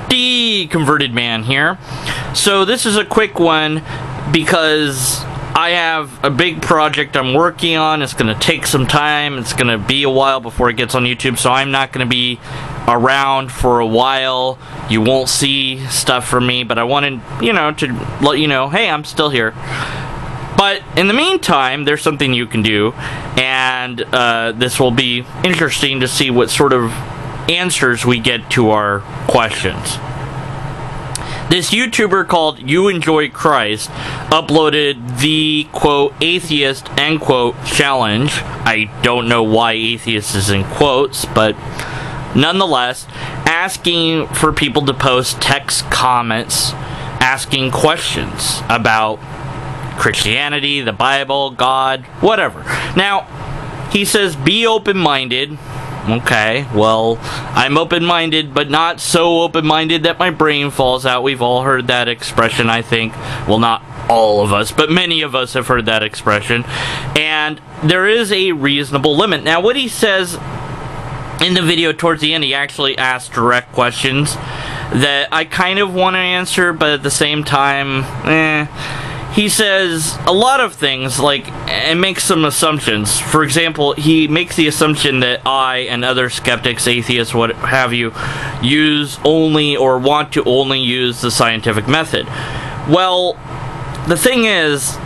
Deconverted man here. So this is a quick one because I have a big project I'm working on. It's going to take some time. It's going to be a while before it gets on YouTube, so I'm not going to be around for a while. You won't see stuff from me, but I wanted, to let you know, hey, I'm still here. But in the meantime, there's something you can do, and this will be interesting to see what sort of answers we get to our questions. This YouTuber called UEnjoyChrist uploaded the, quote, atheist, end quote, challenge. I don't know why atheist is in quotes, but nonetheless, asking for people to post text comments, asking questions about Christianity, the Bible, God, whatever. Now, he says, be open-minded. Okay, well, I'm open-minded, but not so open-minded that my brain falls out. We've all heard that expression, I think. Well, not all of us, but many of us have heard that expression. And there is a reasonable limit. Now, what he says in the video towards the end, he actually asks direct questions that I kind of want to answer, but at the same time, He says a lot of things, and makes some assumptions. For example, he makes the assumption that I and other skeptics, atheists, what have you, use only or want to only use the scientific method. Well, the thing is,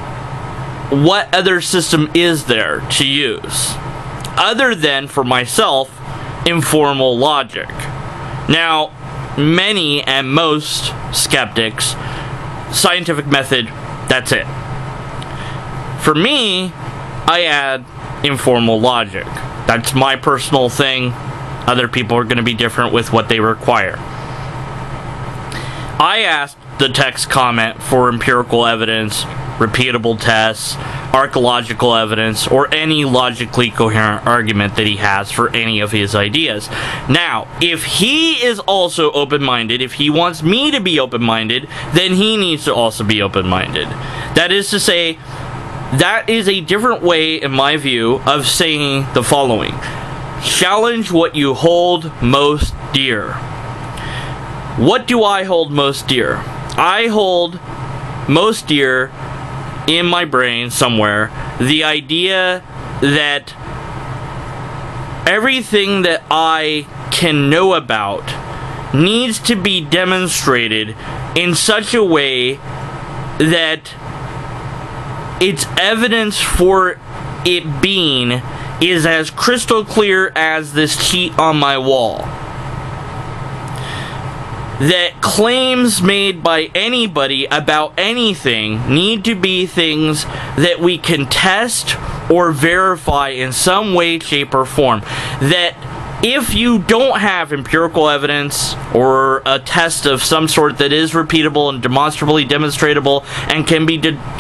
what other system is there to use? Other than, for myself, informal logic. Now, many and most skeptics, scientific method, that's it. For me, I add informal logic. That's my personal thing. Other people are going to be different with what they require. I asked the text comment for empirical evidence, repeatable tests, archaeological evidence, or any logically coherent argument that he has for any of his ideas. Now, if he is also open-minded, if he wants me to be open-minded, then he needs to also be open-minded. That is to say, that is a different way, in my view, of saying the following. Challenge what you hold most dear. What do I hold most dear? I hold most dear in my brain somewhere the idea that everything that I can know about needs to be demonstrated in such a way that its evidence for it being is as crystal clear as this sheet on my wall. That claims made by anybody about anything need to be things that we can test or verify in some way, shape, or form. That if you don't have empirical evidence or a test of some sort that is repeatable and demonstrably demonstratable and can be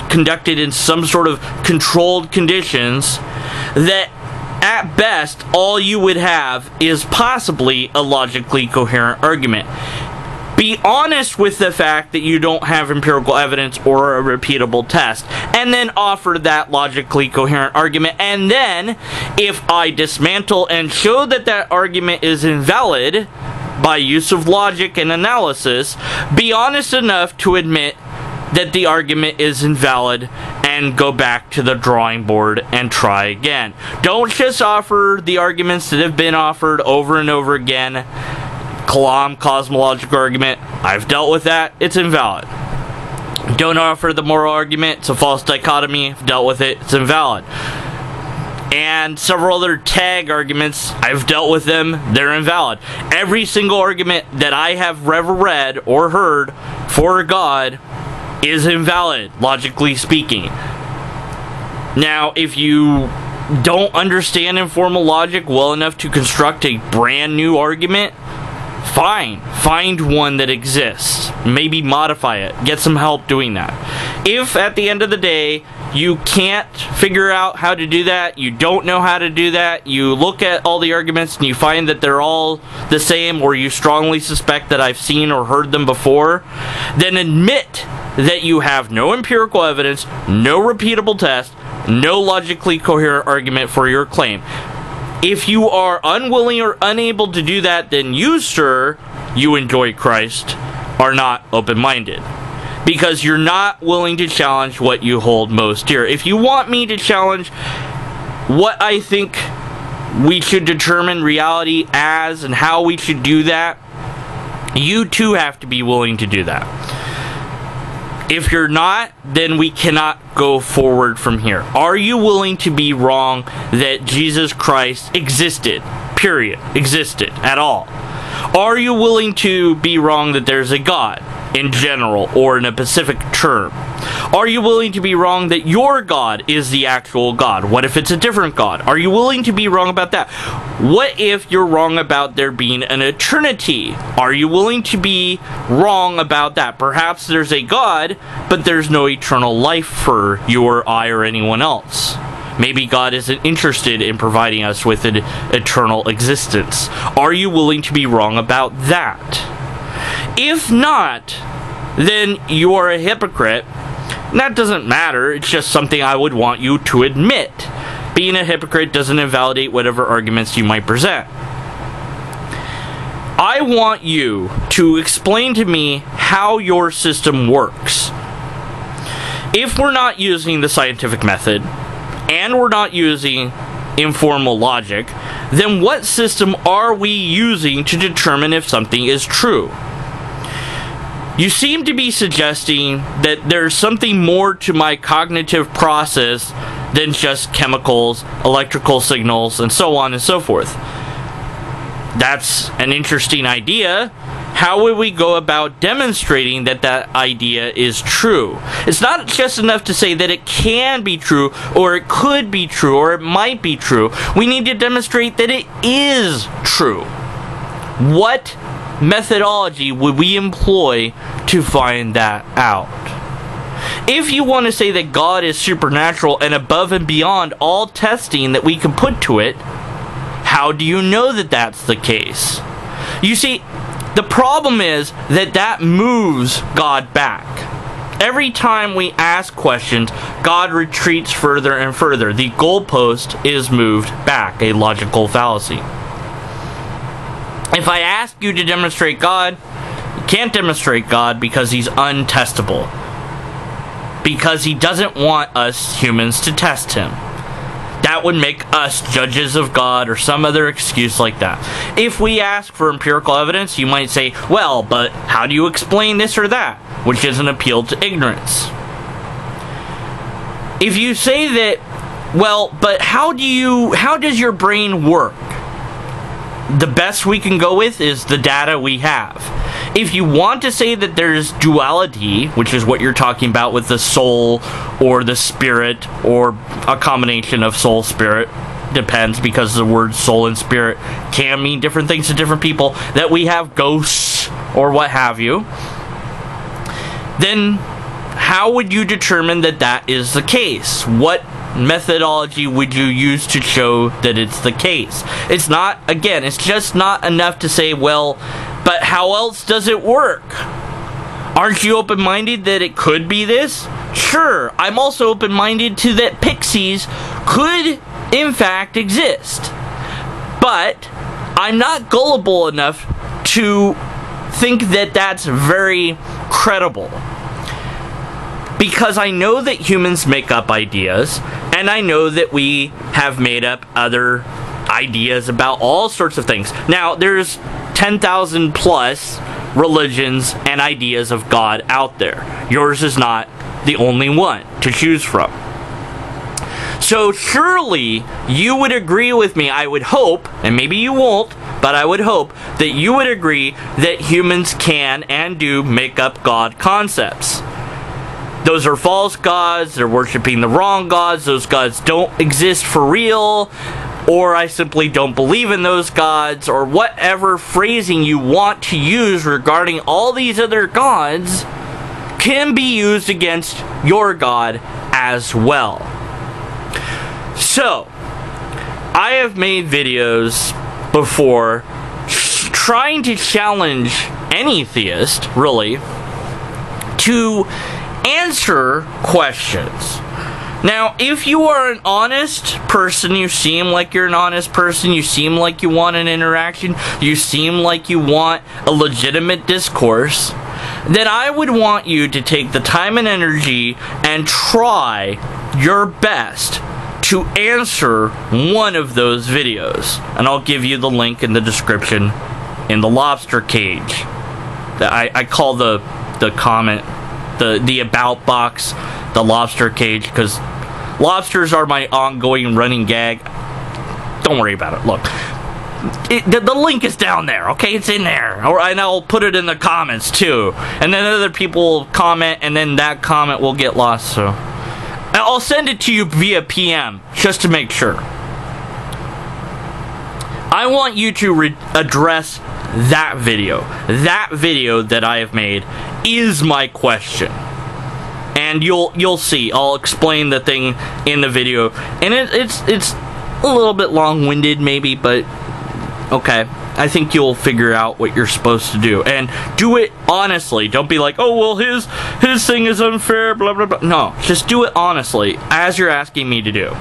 conducted in some sort of controlled conditions, that at best all you would have is possibly a logically coherent argument. Be honest with the fact that you don't have empirical evidence or a repeatable test, and then offer that logically coherent argument. And then, if I dismantle and show that that argument is invalid by use of logic and analysis, be honest enough to admit that the argument is invalid and go back to the drawing board and try again. Don't just offer the arguments that have been offered over and over again. Kalam cosmological argument, I've dealt with that, it's invalid. Don't offer the moral argument, it's a false dichotomy, I've dealt with it, it's invalid. And several other tag arguments, I've dealt with them, they're invalid. Every single argument that I have ever read or heard for God is invalid, logically speaking. Now, if you don't understand informal logic well enough to construct a brand new argument, fine, find one that exists. Maybe modify it. Get some help doing that. If at the end of the day you can't figure out how to do that, you don't know how to do that, you look at all the arguments and you find that they're all the same, or you strongly suspect that I've seen or heard them before, then admit that you have no empirical evidence, no repeatable test, no logically coherent argument for your claim. If you are unwilling or unable to do that, then you, sir, UEnjoyChrist are not open-minded. Because you're not willing to challenge what you hold most dear. If you want me to challenge what I think we should determine reality as and how we should do that, you too have to be willing to do that. If you're not, then we cannot go forward from here. Are you willing to be wrong that Jesus Christ existed? Period. Existed at all. Are you willing to be wrong that there's a God in general or in a specific term? Are you willing to be wrong that your God is the actual God? What if it's a different God? Are you willing to be wrong about that? What if you're wrong about there being an eternity? Are you willing to be wrong about that? Perhaps there's a God, but there's no eternal life for you or I or anyone else. Maybe God isn't interested in providing us with an eternal existence. Are you willing to be wrong about that? If not, then you are a hypocrite. And that doesn't matter. It's just something I would want you to admit. Being a hypocrite doesn't invalidate whatever arguments you might present. I want you to explain to me how your system works. If we're not using the scientific method, and we're not using informal logic, then what system are we using to determine if something is true? You seem to be suggesting that there's something more to my cognitive process than just chemicals, electrical signals, and so on and so forth. That's an interesting idea. How would we go about demonstrating that that idea is true? It's not just enough to say that it can be true, or it could be true, or it might be true. We need to demonstrate that it is true. What methodology would we employ to find that out? If you want to say that God is supernatural and above and beyond all testing that we can put to it, how do you know that that's the case? You see, the problem is that that moves God back. Every time we ask questions, God retreats further and further. The goalpost is moved back, a logical fallacy. If I ask you to demonstrate God, you can't demonstrate God because he's untestable. Because he doesn't want us humans to test him. That would make us judges of God or some other excuse like that. If we ask for empirical evidence, you might say, well, but how do you explain this or that? Which is an appeal to ignorance. If you say that, well, but how does your brain work? The best we can go with is the data we have. If you want to say that there's duality, which is what you're talking about with the soul or the spirit or a combination of soul, spirit, depends, because the word soul and spirit can mean different things to different people, that we have ghosts or what have you, then how would you determine that that is the case? What methodology would you use to show that it's the case? It's not, again, it's just not enough to say, well, but how else does it work? Aren't you open-minded that it could be this? Sure, I'm also open-minded to that pixies could, in fact, exist. But I'm not gullible enough to think that that's very credible. Because I know that humans make up ideas, and I know that we have made up other ideas about all sorts of things. Now, there's 10,000 plus religions and ideas of God out there. Yours is not the only one to choose from. So surely you would agree with me, I would hope, and maybe you won't, but I would hope that you would agree that humans can and do make up God concepts. Those are false gods, they're worshiping the wrong gods, those gods don't exist for real, or I simply don't believe in those gods, or whatever phrasing you want to use regarding all these other gods can be used against your God as well. So, I have made videos before trying to challenge any theist, really, to answer questions. Now, if you are an honest person, you seem like you're an honest person, you seem like you want an interaction, you seem like you want a legitimate discourse, then I would want you to take the time and energy and try your best to answer one of those videos. And I'll give you the link in the description in the lobster cage. I call the comment, the about box, the lobster cage, because lobsters are my ongoing running gag. Don't worry about it. Look, the link is down there, okay? It's in there. And I'll put it in the comments, too. And then other people will comment, and then that comment will get lost, so... I'll send it to you via PM, just to make sure. I want you to address that video. That video that I have made is my question. And you'll see. I'll explain the thing in the video. And it's a little bit long-winded, maybe, but... okay, I think you'll figure out what you're supposed to do. And do it honestly. Don't be like, oh, well, his thing is unfair, blah, blah, blah. No, just do it honestly, as you're asking me to do.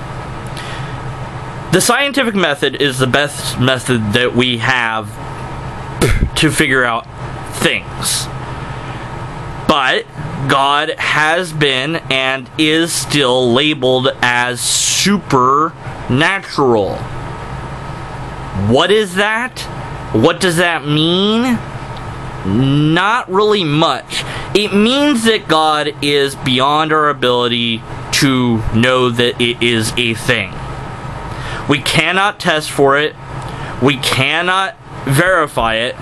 The scientific method is the best method that we have to figure out things. But God has been and is still labeled as supernatural. What is that? What does that mean? Not really much. It means that God is beyond our ability to know that it is a thing. We cannot test for it. We cannot verify it.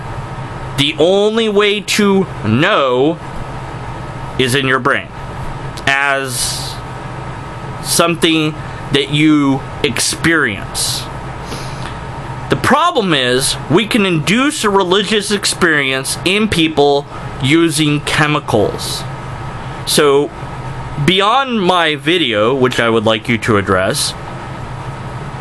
The only way to know is in your brain. As something that you experience. The problem is, we can induce a religious experience in people using chemicals. So, beyond my video, which I would like you to address,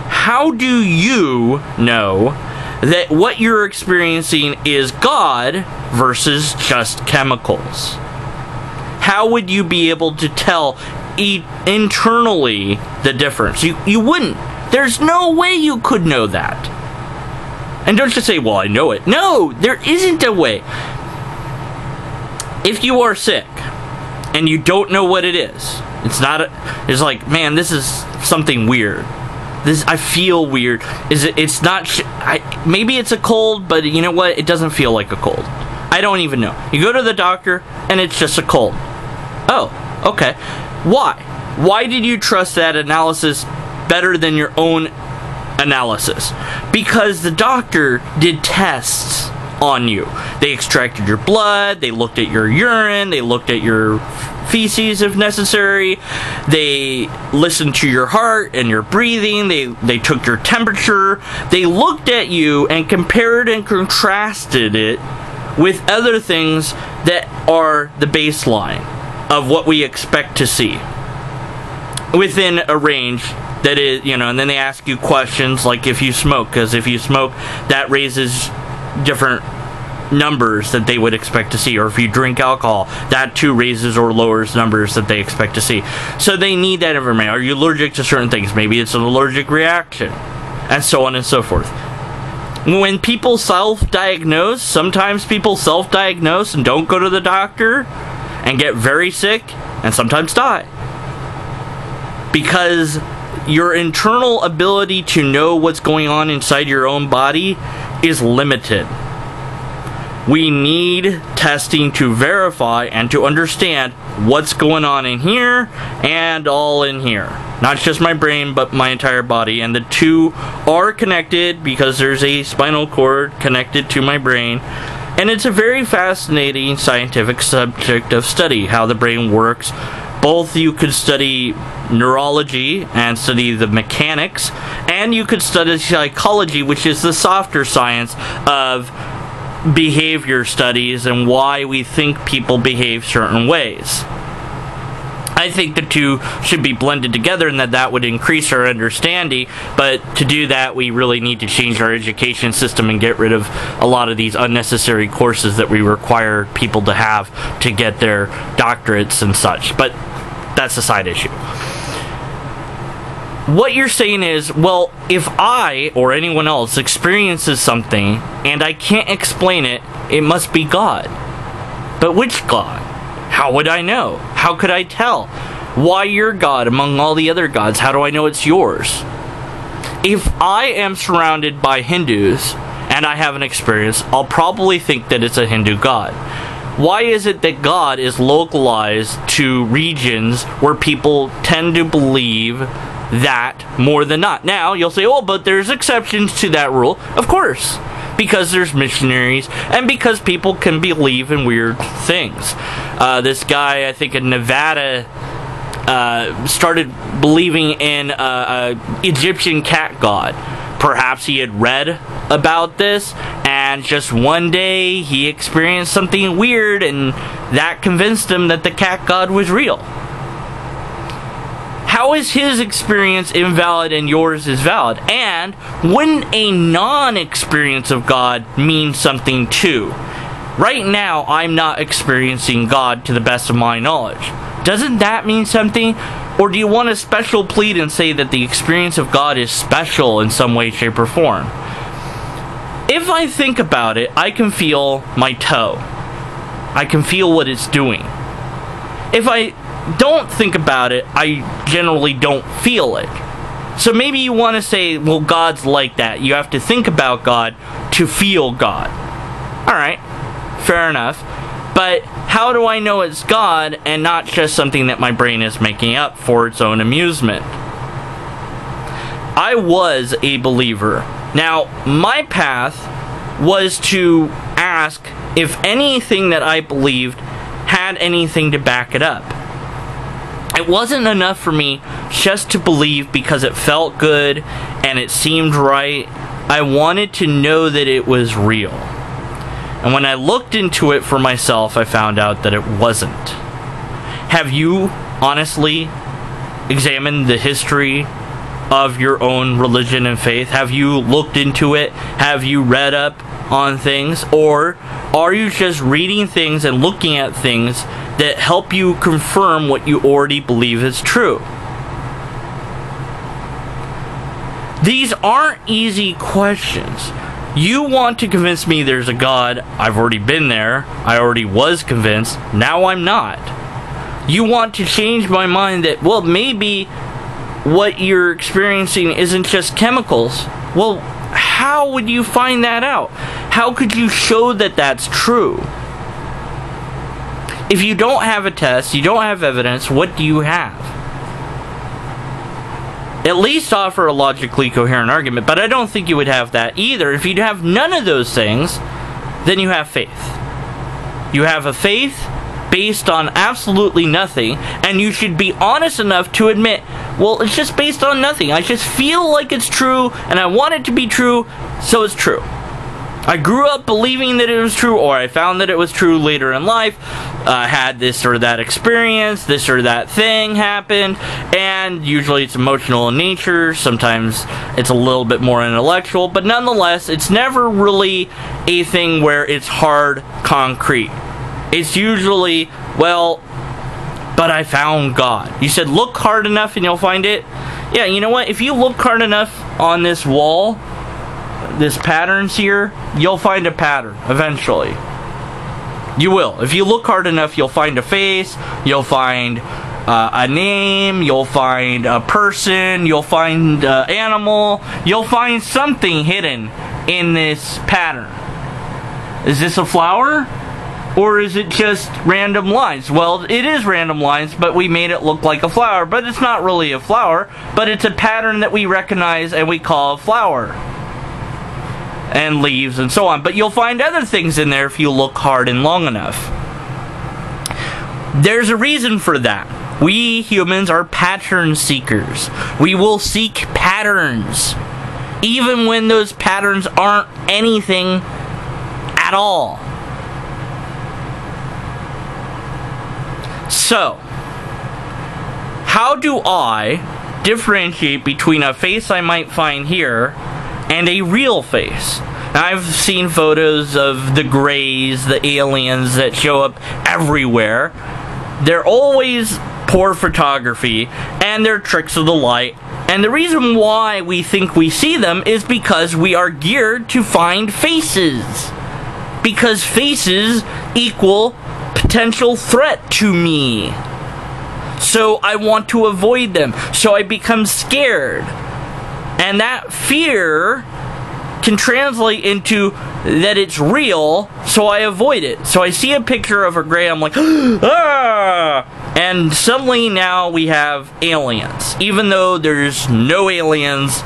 how do you know that what you're experiencing is God versus just chemicals? How would you be able to tell internally the difference? You wouldn't. There's no way you could know that. And don't just say, well, I know it. No, there isn't a way. If you are sick and you don't know what it is, it's like, man, this is something weird. I feel weird. It's not, maybe it's a cold, but you know what? It doesn't feel like a cold. I don't even know. You go to the doctor and it's just a cold. Oh, okay. Why? Why did you trust that analysis better than your own analysis? Because the doctor did tests on you. They extracted your blood, they looked at your urine, they looked at your feces if necessary, they listened to your heart and your breathing, they took your temperature, they looked at you and compared and contrasted it with other things that are the baseline of what we expect to see within a range that is, and then they ask you questions like if you smoke, because if you smoke, that raises different numbers that they would expect to see, or if you drink alcohol, that too raises or lowers numbers that they expect to see. So they need that information. Are you allergic to certain things? Maybe it's an allergic reaction, and so on and so forth. When people self-diagnose, sometimes people self-diagnose and don't go to the doctor and get very sick and sometimes die. Because your internal ability to know what's going on inside your own body is limited. We need testing to verify and to understand what's going on in here and all in here. Not just my brain, but my entire body. And the two are connected because there's a spinal cord connected to my brain. And it's a very fascinating scientific subject of study, how the brain works. Both you could study neurology and study the mechanics, and you could study psychology, which is the softer science of behavior studies and why we think people behave certain ways. I think the two should be blended together, and that would increase our understanding, but to do that we really need to change our education system and get rid of a lot of these unnecessary courses that we require people to have to get their doctorates and such, but that's a side issue. what you're saying is, well, if I or anyone else experiences something and I can't explain it, it must be God. But which God? How would I know? How could I tell? Why your God among all the other gods? How do I know it's yours? If I am surrounded by Hindus and I have an experience, I'll probably think that it's a Hindu God. Why is it that God is localized to regions where people tend to believe that more than not? Now, you'll say, oh, but there's exceptions to that rule. Of course, because there's missionaries and because people can believe in weird things. This guy, I think in Nevada, started believing in an Egyptian cat god. Perhaps he had read about this, and just one day he experienced something weird, and that convinced him that the cat god was real. How is his experience invalid and yours is valid? And wouldn't a non-experience of God mean something too? Right now, I'm not experiencing God to the best of my knowledge. Doesn't that mean something? Or do you want a special plead and say that the experience of God is special in some way, shape, or form? If I think about it, I can feel my toe. I can feel what it's doing. If I don't think about it, I generally don't feel it. So maybe you want to say, well, God's like that. You have to think about God to feel God. Alright, fair enough. But how do I know it's God and not just something that my brain is making up for its own amusement? I was a believer. Now, my path was to ask if anything that I believed had anything to back it up. It wasn't enough for me just to believe because it felt good and it seemed right. I wanted to know that it was real. And when I looked into it for myself, I found out that it wasn't. Have you honestly examined the history of your own religion and faith? Have you looked into it? Have you read up on things? Or are you just reading things and looking at things that help you confirm what you already believe is true? These aren't easy questions. You want to convince me there's a God. I've already been there. I already was convinced. Now I'm not. You want to change my mind that, well, maybe what you're experiencing isn't just chemicals. Well, how would you find that out? How could you show that that's true? If you don't have a test, you don't have evidence, what do you have? At least offer a logically coherent argument, but I don't think you would have that either. If you have none of those things, then you have faith. You have a faith based on absolutely nothing, and you should be honest enough to admit, well, it's just based on nothing. I just feel like it's true, and I want it to be true, so it's true. I grew up believing that it was true, or I found that it was true later in life, had this or that experience, this or that thing happened, and usually it's emotional in nature, sometimes it's a little bit more intellectual, but nonetheless, it's never really a thing where it's hard, concrete. It's usually, well, but I found God. You said look hard enough and you'll find it? Yeah, you know what? If you look hard enough on this wall, this patterns here, you'll find a pattern eventually. You will. If you look hard enough, you'll find a face, you'll find a name, you'll find a person, you'll find an animal, you'll find something hidden in this pattern. Is this a flower? Or is it just random lines? Well, it is random lines, but we made it look like a flower. But it's not really a flower, but it's a pattern that we recognize and we call a flower. And leaves and so on. But you'll find other things in there if you look hard and long enough. There's a reason for that. We humans are pattern seekers. We will seek patterns, even when those patterns aren't anything at all. So, how do I differentiate between a face I might find here and a real face? Now, I've seen photos of the Greys, the aliens that show up everywhere. They're always poor photography, and they're tricks of the light And the reason why we think we see them is because we are geared to find faces. Because faces equal potential threat to me. So I want to avoid them. So I become scared. And that fear can translate into that it's real, so I avoid it. So I see a picture of a gray, I'm like, ah! And suddenly now we have aliens. Even though there's no aliens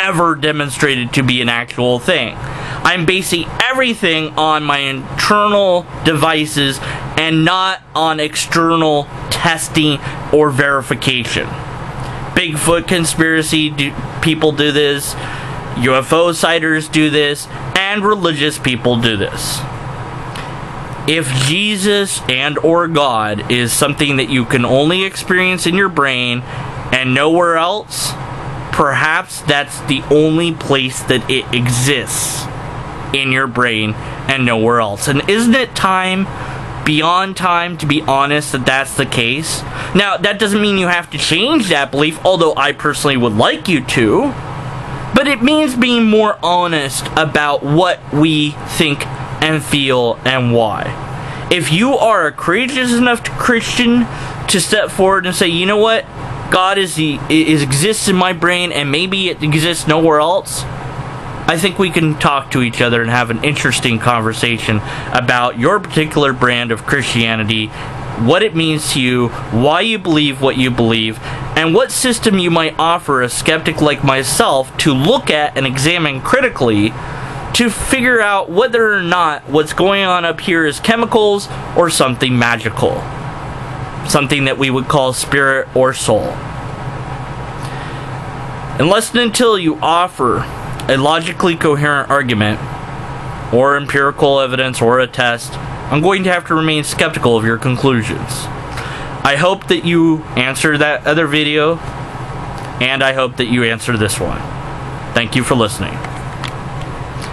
ever demonstrated to be an actual thing. I'm basing everything on my internal devices and not on external testing or verification. Bigfoot conspiracy people do this, UFO sighters do this, and religious people do this. If Jesus and or God is something that you can only experience in your brain and nowhere else, perhaps that's the only place that it exists, in your brain and nowhere else. And isn't it time, beyond time, to be honest that that's the case? Now, that doesn't mean you have to change that belief, although I personally would like you to. But it means being more honest about what we think and feel and why. If you are a courageous enough Christian to step forward and say, you know what, God exists in my brain and maybe it exists nowhere else, I think we can talk to each other and have an interesting conversation about your particular brand of Christianity, what it means to you, why you believe what you believe, and what system you might offer a skeptic like myself to look at and examine critically to figure out whether or not what's going on up here is chemicals or something magical. Something that we would call spirit or soul. Unless and until you offer a logically coherent argument, or empirical evidence, or a test, I'm going to have to remain skeptical of your conclusions. I hope that you answer that other video, and I hope that you answer this one. Thank you for listening.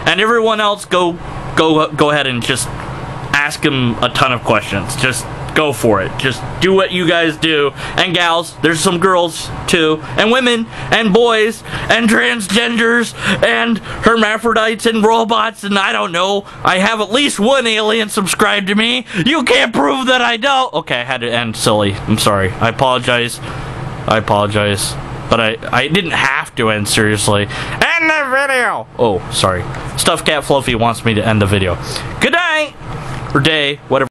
And everyone else, go ahead and just ask him a ton of questions. Just go for it. Just do what you guys do. And gals, there's some girls too, and women, and boys, and transgenders, and hermaphrodites, and robots, and I don't know. I have at least one alien subscribed to me. You can't prove that I don't. Okay, I had to end silly. I'm sorry. I apologize. But I didn't have to end seriously. End the video! Oh, sorry. Stuffed Cat Fluffy wants me to end the video. Good night! Or day, whatever.